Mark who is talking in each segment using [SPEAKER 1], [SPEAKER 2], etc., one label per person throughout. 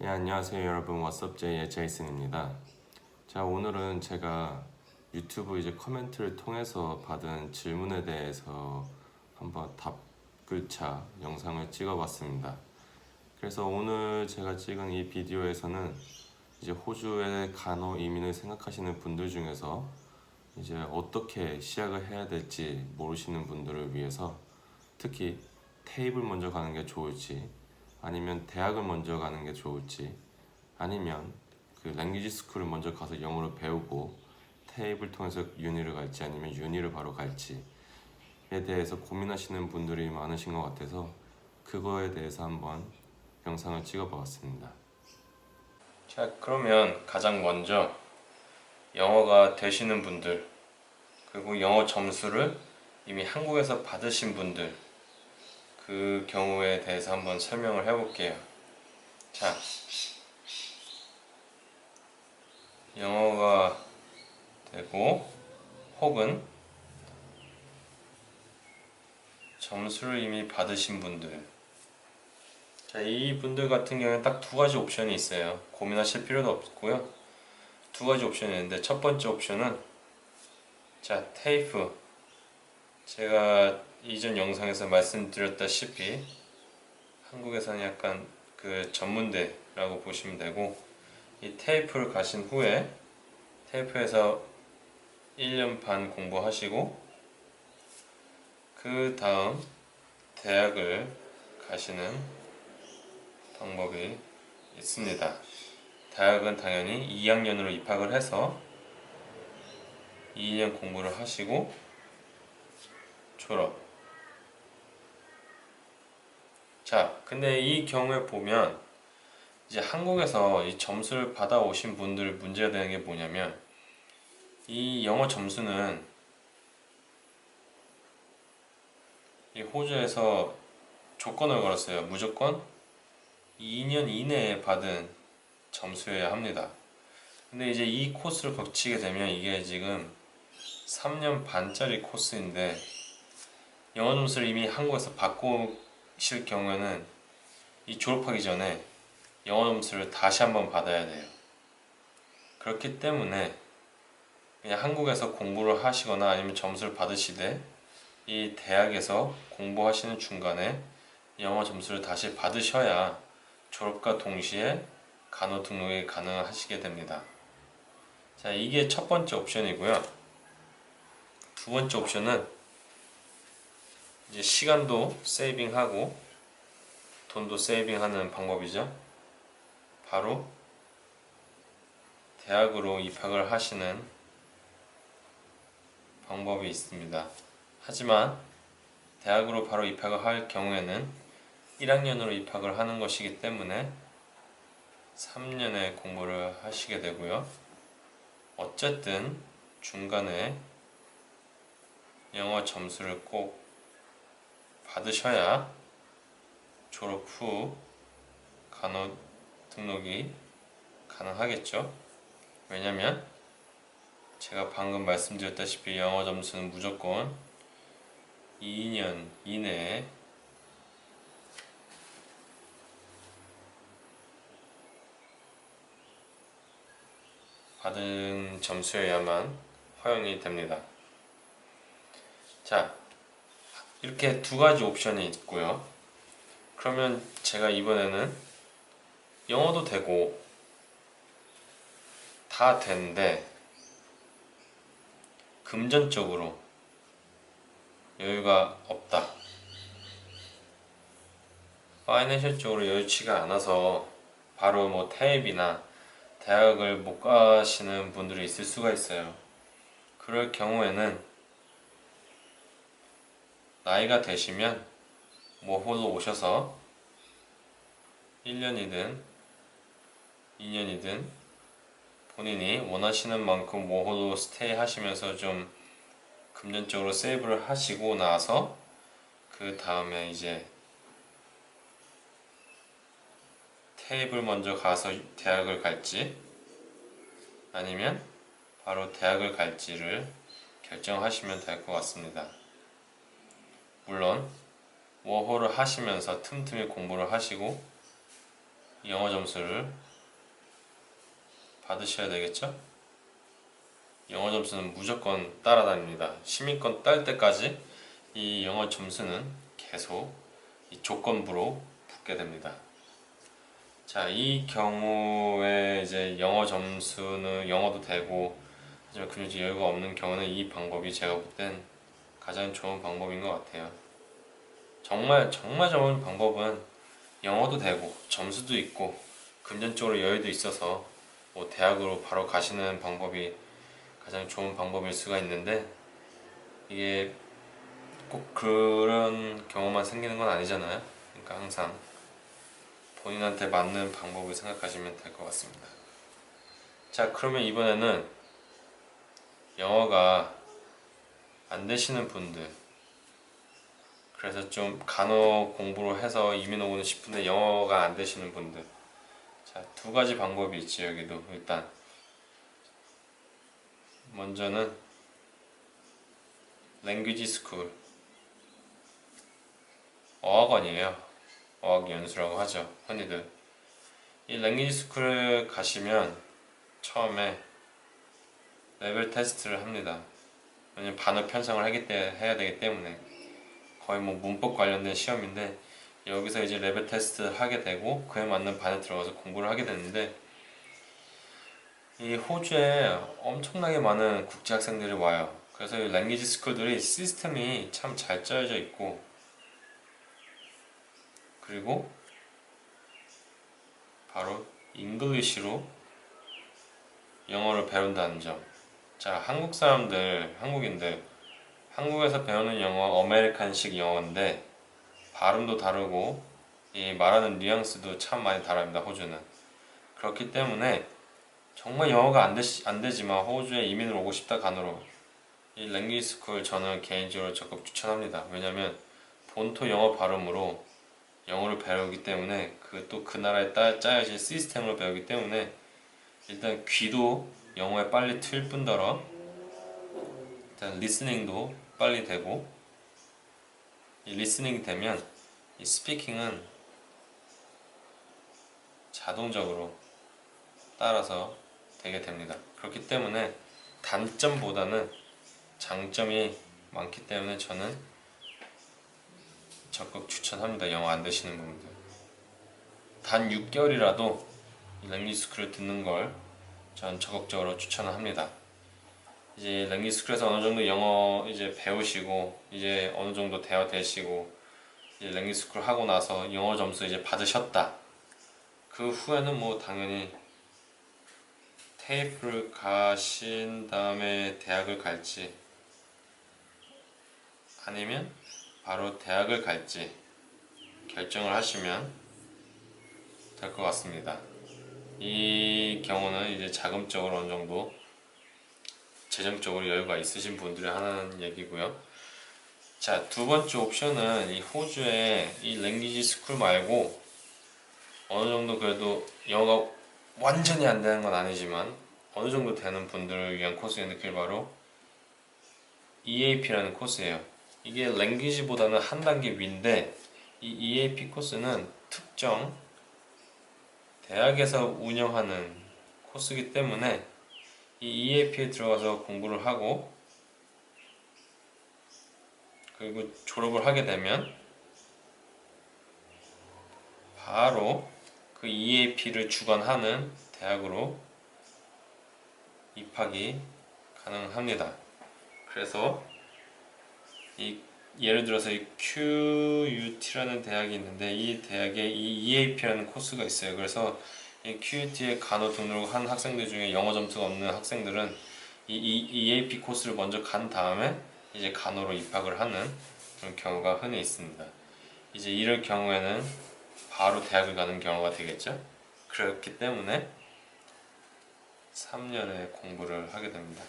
[SPEAKER 1] 네, 안녕하세요 여러분. 왓썹제이의 제이슨입니다. 자, 오늘은 제가 유튜브 코멘트를 통해서 받은 질문에 대해서 한번 답글차 영상을 찍어봤습니다. 그래서 오늘 제가 찍은 이 비디오에서는 호주의 간호 이민을 생각하시는 분들 중에서 어떻게 시작을 해야 될지 모르시는 분들을 위해서, 특히 테이블 먼저 가는 게 좋을지, 아니면 대학을 먼저 가는 게 좋을지, 아니면 랭귀지 스쿨을 먼저 가서 영어를 배우고 테이블 통해서 유니를 갈지, 아니면 유니를 바로 갈지에 대해서 고민하시는 분들이 많으신 것 같아서 그거에 대해서 한번 영상을 찍어보았습니다. 자, 그러면 가장 먼저 영어가 되시는 분들, 그리고 영어 점수를 이미 한국에서 받으신 분들, 그 경우에 대해서 한번 설명을 해볼게요. 자, 영어가 되고 혹은 점수를 이미 받으신 분들, 자, 이 분들 같은 경우는 딱 두 가지 옵션이 있어요. 고민하실 필요도 없고요. 두 가지 옵션이 있는데, 첫 번째 옵션은 자, 테이프, 제가 이전 영상에서 말씀드렸다시피 한국에서는 약간 그 전문대라고 보시면 되고, 이 테이프를 가신 후에 테이프에서 1년 반 공부하시고 그 다음 대학을 가시는 방법이 있습니다. 대학은 당연히 2학년으로 입학을 해서 2년 공부를 하시고 졸업. 자, 근데 이 경우에 보면 한국에서 이 점수를 받아오신 분들 문제가 되는 게 뭐냐면, 이 영어 점수는 이 호주에서 조건을 걸었어요. 무조건 2년 이내에 받은 점수여야 합니다. 근데 이 코스를 거치게 되면 이게 지금 3년 반짜리 코스인데, 영어 점수를 이미 한국에서 바꾸실 경우에는 이 졸업하기 전에 영어 점수를 다시 한번 받아야 돼요. 그렇기 때문에 그냥 한국에서 공부를 하시거나 아니면 점수를 받으시되 이 대학에서 공부하시는 중간에 영어 점수를 다시 받으셔야 졸업과 동시에 간호 등록이 가능하시게 됩니다. 자, 이게 첫 번째 옵션이고요. 두 번째 옵션은 시간도 세이빙하고 돈도 세이빙하는 방법이죠. 바로 대학으로 입학을 하시는 방법이 있습니다. 하지만 대학으로 바로 입학을 할 경우에는 1학년으로 입학을 하는 것이기 때문에 3년의 공부를 하시게 되고요. 어쨌든 중간에 영어 점수를 꼭 받으셔야 졸업 후 간호 등록이 가능하겠죠. 왜냐면 제가 방금 말씀드렸다시피 영어 점수는 무조건 2년 이내에 받은 점수여야만 허용이 됩니다. 자, 이렇게 두 가지 옵션이 있고요. 그러면 제가 이번에는 영어도 되고 다 되는데 금전적으로 여유가 없다, 파이낸셜적으로 여유치가 않아서 바로 태입이나 대학을 못 가시는 분들이 있을 수가 있어요. 그럴 경우에는 나이가 되시면 모호로 오셔서 1년이든 2년이든 본인이 원하시는 만큼 모호로 스테이 하시면서 좀 금전적으로 세이브를 하시고 나서 그 다음에 테이블 먼저 가서 대학을 갈지 아니면 바로 대학을 갈지를 결정하시면 될 것 같습니다. 물론 워홀을 하시면서 틈틈이 공부를 하시고
[SPEAKER 2] 영어 점수를 받으셔야 되겠죠? 영어 점수는 무조건 따라다닙니다. 시민권 딸 때까지 이 영어 점수는 계속 이 조건부로 붙게 됩니다. 자, 이 경우에 이제 영어 점수는 영어도 되고 하지만 금전적 여유가 없는 경우는 이 방법이 제가 볼 땐 가장 좋은 방법인 것 같아요. 정말 좋은 방법은 영어도 되고 점수도 있고 금전적으로 여유도 있어서 뭐 대학으로 바로 가시는 방법이 가장 좋은 방법일 수가 있는데 이게 꼭 그런 경우만 생기는 건 아니잖아요. 그러니까 항상 본인한테 맞는 방법을 생각하시면 될 것 같습니다. 자, 그러면 이번에는 영어가 안 되시는 분들, 그래서 좀 간호 공부를 해서 이민 오고는 싶은데 영어가 안 되시는 분들, 자, 두 가지 방법이 있지. 여기도 일단 먼저는 랭귀지 스쿨, 어학원이에요. 어학연수라고 하죠, 흔히들. 이 랭귀지 스쿨에 가시면 처음에 레벨 테스트를 합니다. 왜냐면 반어 편성을 해야 되기 때문에 거의 뭐 문법 관련된 시험인데 여기서 이제 레벨 테스트 하게 되고 그에 맞는 반에 들어가서 공부를 하게 되는데 이 호주에 엄청나게 많은 국제 학생들이 와요. 그래서 이 랭귀지 스쿨들이 시스템이 참 잘 짜여져 있고 그리고 바로 잉글리시로 영어를 배운다는 점. 자, 한국 사람들, 한국인들 한국에서 배우는 영어 어메리칸식 영어인데 발음도 다르고 이 말하는 뉘앙스도 참 많이 다릅니다. 호주는. 그렇기 때문에 정말 영어가 안 되지만 호주에 이민을 오고 싶다 간으로 이 랭귀지 스쿨 저는 개인적으로 적극 추천합니다. 왜냐면 본토 영어 발음으로 영어를 배우기 때문에 그 또 그 나라에 짜여진 시스템으로 배우기 때문에 일단 귀도 영어에 빨리 틀 뿐더러 일단 리스닝도 빨리 되고 이 리스닝 되면 이 스피킹은 자동적으로 따라서 되게 됩니다. 그렇기 때문에 단점보다는 장점이 많기 때문에 저는 적극 추천합니다. 영어 안 되시는 분들 단 6개월이라도 랭귀지 스쿨을 듣는 걸 전 적극적으로 추천을 합니다. 이제 랭귀지 스쿨에서 어느 정도 영어 이제 배우시고 이제 어느 정도 대화 되시고 이제 랭귀지 스쿨 하고 나서 영어 점수 이제 받으셨다. 그 후에는 뭐 당연히 테이프를 가신 다음에 대학을 갈지 아니면 바로 대학을 갈지 결정을 하시면 될 것 같습니다. 이 경우는 이제 자금적으로 어느 정도 재정적으로 여유가 있으신 분들이 하는 얘기고요. 자, 두 번째 옵션은 이 호주의 이 랭귀지 스쿨 말고 어느 정도 그래도 영어가 완전히 안 되는 건 아니지만 어느 정도 되는 분들을 위한 코스인데 그게 바로 EAP라는 코스예요. 이게 랭귀지보다는 한 단계 위인데 이 EAP 코스는 특정 대학에서 운영하는 코스이기 때문에 이 EAP에 들어가서 공부를 하고 그리고 졸업을 하게 되면 바로 그 EAP를 주관하는 대학으로 입학이 가능합니다. 그래서 이 예를 들어서 이 QUT라는 대학이 있는데 이 대학에 이 EAP라는 코스가 있어요. 그래서 이 QUT에 간호 등록한 학생들 중에 영어 점수가 없는 학생들은 이 EAP 코스를 먼저 간 다음에 이제 간호로 입학을 하는 그런 경우가 흔히 있습니다. 이제 이럴 경우에는 바로 대학을 가는 경우가 되겠죠. 그렇기 때문에 3년의 공부를 하게 됩니다.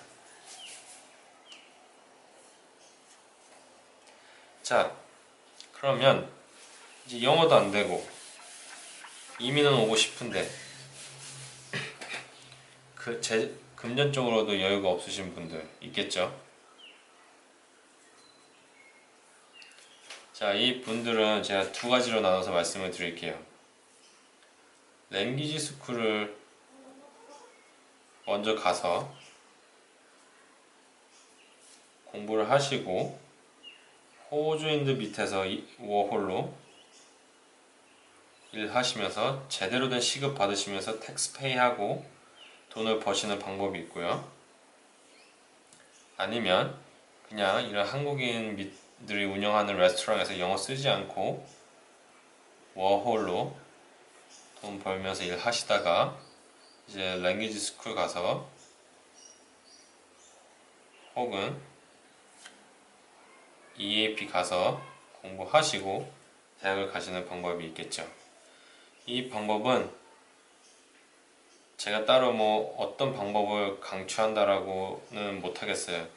[SPEAKER 2] 자, 그러면 이제 영어도 안 되고 이민은 오고 싶은데 금전적으로도 여유가 없으신 분들 있겠죠. 자, 이 분들은 제가 두 가지로 나눠서 말씀을 드릴게요. 랭귀지 스쿨을 먼저 가서 공부를 하시고 호주인들 밑에서 워홀로 일하시면서 제대로 된 시급 받으시면서 텍스페이하고 돈을 버시는 방법이 있고요. 아니면 그냥 이런 한국인들이 운영하는 레스토랑에서 영어 쓰지 않고 워홀로 돈 벌면서 일하시다가 이제 랭귀지 스쿨 가서 혹은 EAP 가서 공부하시고 대학을 가시는 방법이 있겠죠. 이 방법은 제가 따로 뭐 어떤 방법을 강추한다라고는 못하겠어요.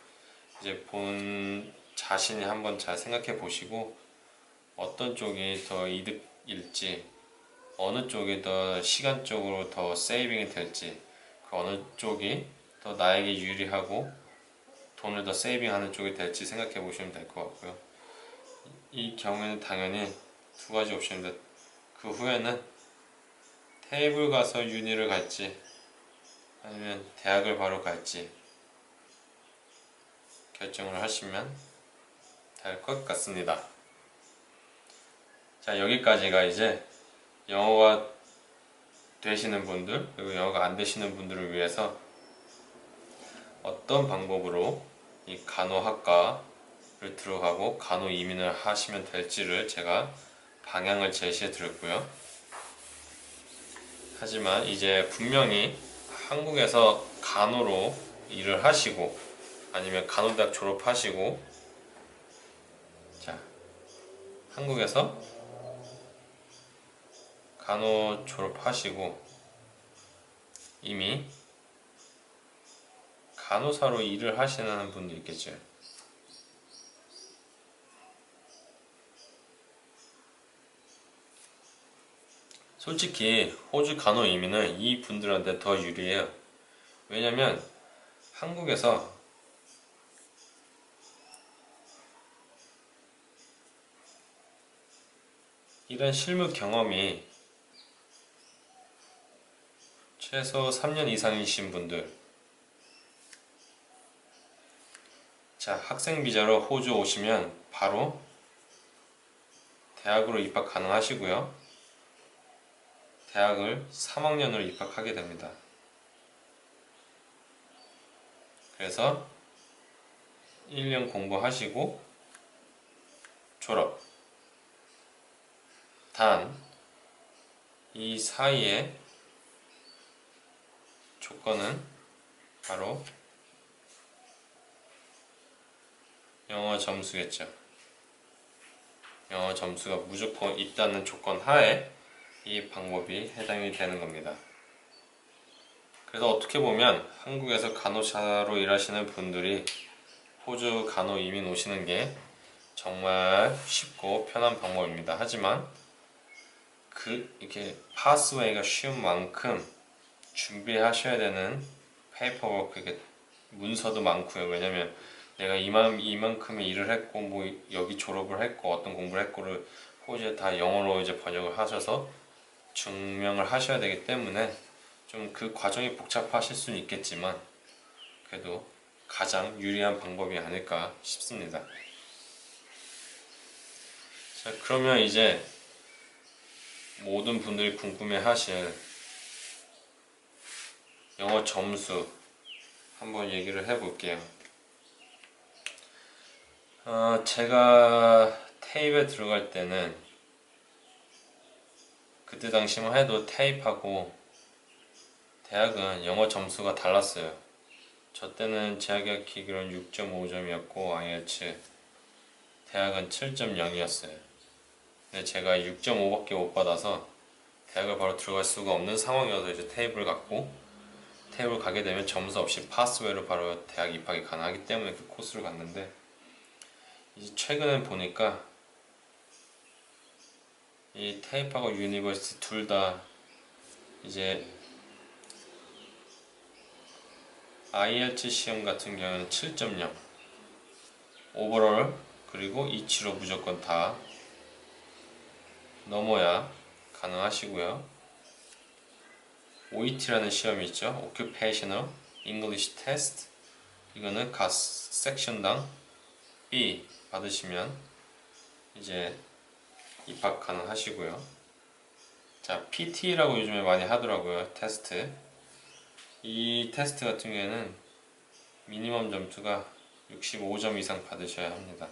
[SPEAKER 2] 이제 본 자신이 한번 잘 생각해 보시고 어떤 쪽이 더 이득일지, 어느 쪽이 더 시간적으로 더 세이빙이 될지, 그 어느 쪽이 더 나에게 유리하고 돈을 더 세이빙하는 쪽이 될지 생각해 보시면 될 것 같고요. 이 경우에는 당연히 두 가지 옵션인데 그 후에는 테이블 가서 유니를 갈지 아니면 대학을 바로 갈지 결정을 하시면 될 것 같습니다. 자, 여기까지가 이제 영어가 되시는 분들 그리고 영어가 안 되시는 분들을 위해서 어떤 방법으로 이 간호학과를 들어가고 간호 이민을 하시면 될지를 제가 방향을 제시해 드렸고요. 하지만 이제 분명히 한국에서 간호로 일을 하시고 아니면 간호대학 졸업하시고 자, 한국에서 간호 졸업하시고 이미 간호사로 일을 하시는 분도 있겠죠. 솔직히 호주 간호 이민은 이 분들한테 더 유리해요. 왜냐면 한국에서 이런 실무 경험이 최소 3년 이상이신 분들, 자, 학생 비자로 호주 오시면 바로 대학으로 입학 가능하시고요. 대학을 3학년으로 입학하게 됩니다. 그래서 1년 공부하시고 졸업. 단 이 사이에 조건은 바로 영어 점수겠죠. 영어 점수가 무조건 있다는 조건 하에 이 방법이 해당이 되는 겁니다. 그래서 어떻게 보면 한국에서 간호사로 일하시는 분들이 호주 간호 이민 오시는 게 정말 쉽고 편한 방법입니다. 하지만 이렇게 파스웨이가 쉬운 만큼 준비하셔야 되는 페이퍼워크, 이게 문서도 많고요. 왜냐면 내가 이만큼의 일을 했고 뭐 여기 졸업을 했고 어떤 공부를 했고를 호주에 다 영어로 이제 번역을 하셔서 증명을 하셔야 되기 때문에 좀 그 과정이 복잡하실 수는 있겠지만 그래도 가장 유리한 방법이 아닐까 싶습니다. 자, 그러면 이제 모든 분들이 궁금해하실 영어 점수 한번 얘기를 해볼게요. 제가 테이프에 들어갈 때는 그때 당시만 해도 테이프하고 대학은 영어 점수가 달랐어요. 저 때는 재학기가 기기로는 6.5점이었고 IELTS 대학은 7.0이었어요. 근데 제가 6.5밖에 못 받아서 대학을 바로 들어갈 수가 없는 상황이어서 이제 테이블 갔고 테이블 가게 되면 점수 없이 파스웨이로 바로 대학 입학이 가능하기 때문에 그 코스를 갔는데 이제 최근에 보니까 이 테이프하고 유니버시티 둘 다 이제 IELTS 시험 같은 경우는 7.0 오버롤 그리고 이치로 무조건 다 넘어야 가능하시고요. OET라는 시험이 있죠. Occupational English Test. 이거는 각 섹션당 B 받으시면 이제 입학 가능하시고요. 자, PT라고 요즘에 많이 하더라고요. 테스트. 이 테스트 같은 경우에는 미니멈 점수가 65점 이상 받으셔야 합니다.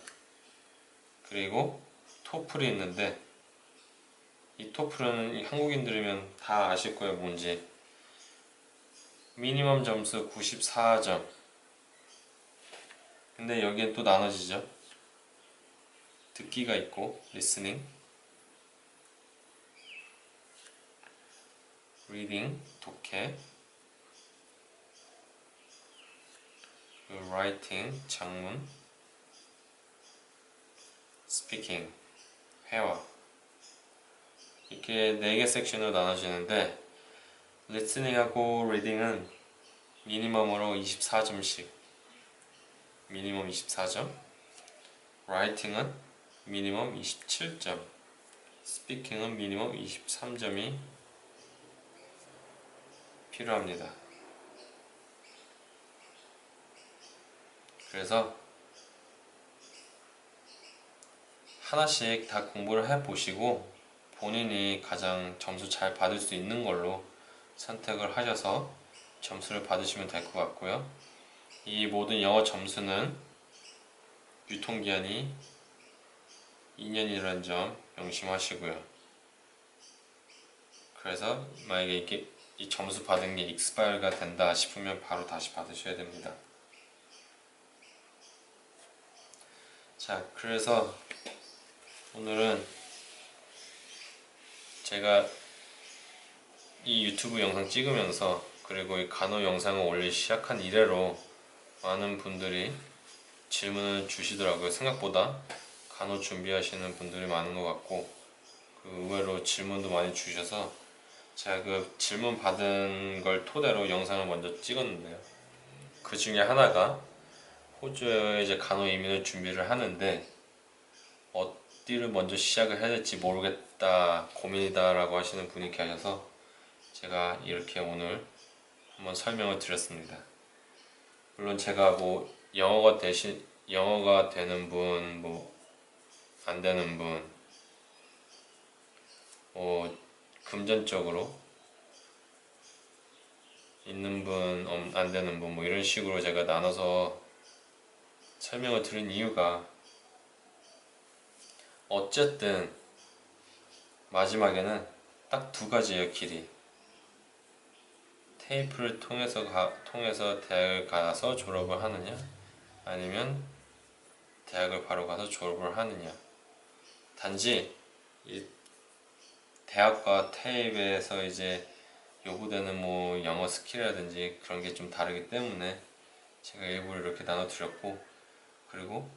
[SPEAKER 2] 그리고 토플이 있는데 이 토플은 한국인들이면 다 아실 거예요. 뭔지. 미니멈 점수 94점. 근데 여기엔 또 나눠지죠. 듣기가 있고 listening, reading, 독해, 그리고 writing, 작문, speaking, 회화. 이렇게 4개 섹션으로 나눠지는데 listening하고 reading은 미니멈으로 24점씩, 미니멈 24점, writing은 미니멈 27점, speaking은 미니멈 23점이 필요합니다. 그래서 하나씩 다 공부를 해보시고 본인이 가장 점수 잘 받을 수 있는 걸로 선택을 하셔서 점수를 받으시면 될 것 같고요. 이 모든 영어 점수는 유통기한이 2년이라는 점 명심하시고요. 그래서 만약에 이게 이 점수 받은 게 익스파일가 된다 싶으면 바로 다시 받으셔야 됩니다. 자, 그래서 오늘은 제가 이 유튜브 영상 찍으면서 그리고 이 간호 영상을 올리기 시작한 이래로 많은 분들이 질문을 주시더라고요. 생각보다 간호 준비하시는 분들이 많은 것 같고 그 의외로 질문도 많이 주셔서 제가 그 질문 받은 걸 토대로 영상을 먼저 찍었는데요. 그 중에 하나가 호주에 이제 간호 이민을 준비를 하는데 어디를 먼저 시작을 해야 될지 모르겠다, 고민이다 라고 하시는 분이 계셔서 제가 이렇게 오늘 한번 설명을 드렸습니다. 물론 제가 뭐 영어가 되는 분, 뭐 안 되는 분, 뭐 금전적으로 있는 분, 안 되는 분, 뭐 이런 식으로 제가 나눠서 설명을 드린 이유가 어쨌든 마지막에는 딱 두 가지예요, 길이. 테이프를 통해서 대학을 가서 졸업을 하느냐, 아니면 대학을 바로 가서 졸업을 하느냐. 단지 이 대학과 테이프에서 이제 요구되는 뭐 영어 스킬이라든지 그런 게 좀 다르기 때문에 제가 일부러 이렇게 나눠드렸고, 그리고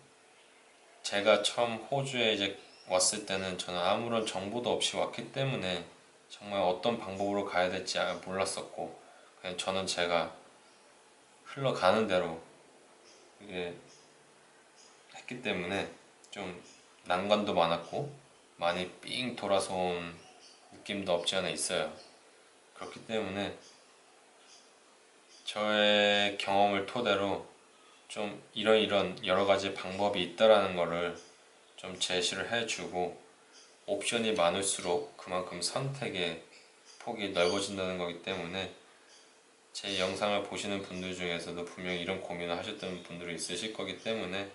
[SPEAKER 2] 제가 처음 호주에 이제 왔을 때는 저는 아무런 정보도 없이 왔기 때문에 정말 어떤 방법으로 가야 될지 몰랐었고, 그냥 저는 제가 흘러가는 대로 이게 했기 때문에 좀 난관도 많았고 많이 삥 돌아서 온 느낌도 없지 않아 있어요. 그렇기 때문에 저의 경험을 토대로 좀 이런 여러 가지 방법이 있다라는 거를 좀 제시를 해주고, 옵션이 많을수록 그만큼 선택의 폭이 넓어진다는 거기 때문에 제 영상을 보시는 분들 중에서도 분명히 이런 고민을 하셨던 분들이 있으실 거기 때문에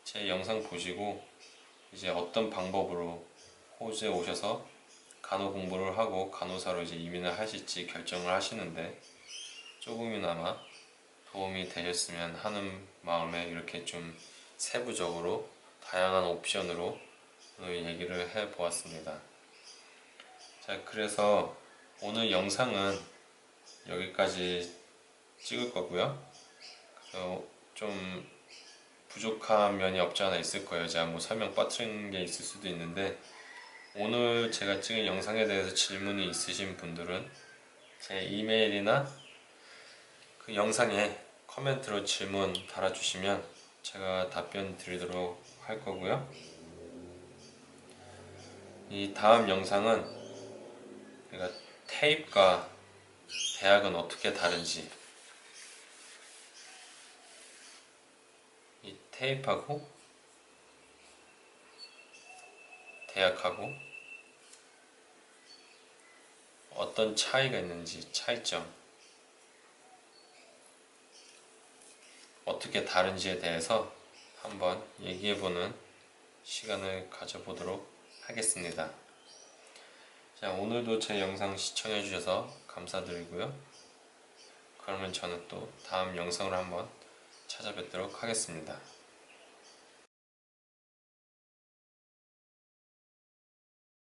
[SPEAKER 2] 제 영상 보시고 이제 어떤 방법으로 호주에 오셔서 간호 공부를 하고 간호사로 이제 이민을 하실지 결정을 하시는데 조금이나마 도움이 되셨으면 하는 마음에 이렇게 좀 세부적으로 다양한 옵션으로 오늘 얘기를 해 보았습니다. 자, 그래서 오늘 영상은 여기까지 찍을 거고요. 좀 부족한 면이 없지 않아 있을 거예요. 제가 뭐 설명 빠뜨린 게 있을 수도 있는데, 오늘 제가 찍은 영상에 대해서 질문이 있으신 분들은 제 이메일이나 그 영상에 코멘트로 질문 달아주시면 제가 답변 드리도록 할 거고요. 이 다음 영상은 제가 테이프가 대학은 어떻게 다른지, 이 테이프하고 대학하고 어떤 차이가 있는지, 차이점, 어떻게 다른지에 대해서 한번 얘기해보는 시간을 가져보도록 하겠습니다. 자, 오늘도 제 영상 시청해주셔서 감사드리고요. 그러면 저는 또 다음 영상으로 한번 찾아뵙도록 하겠습니다.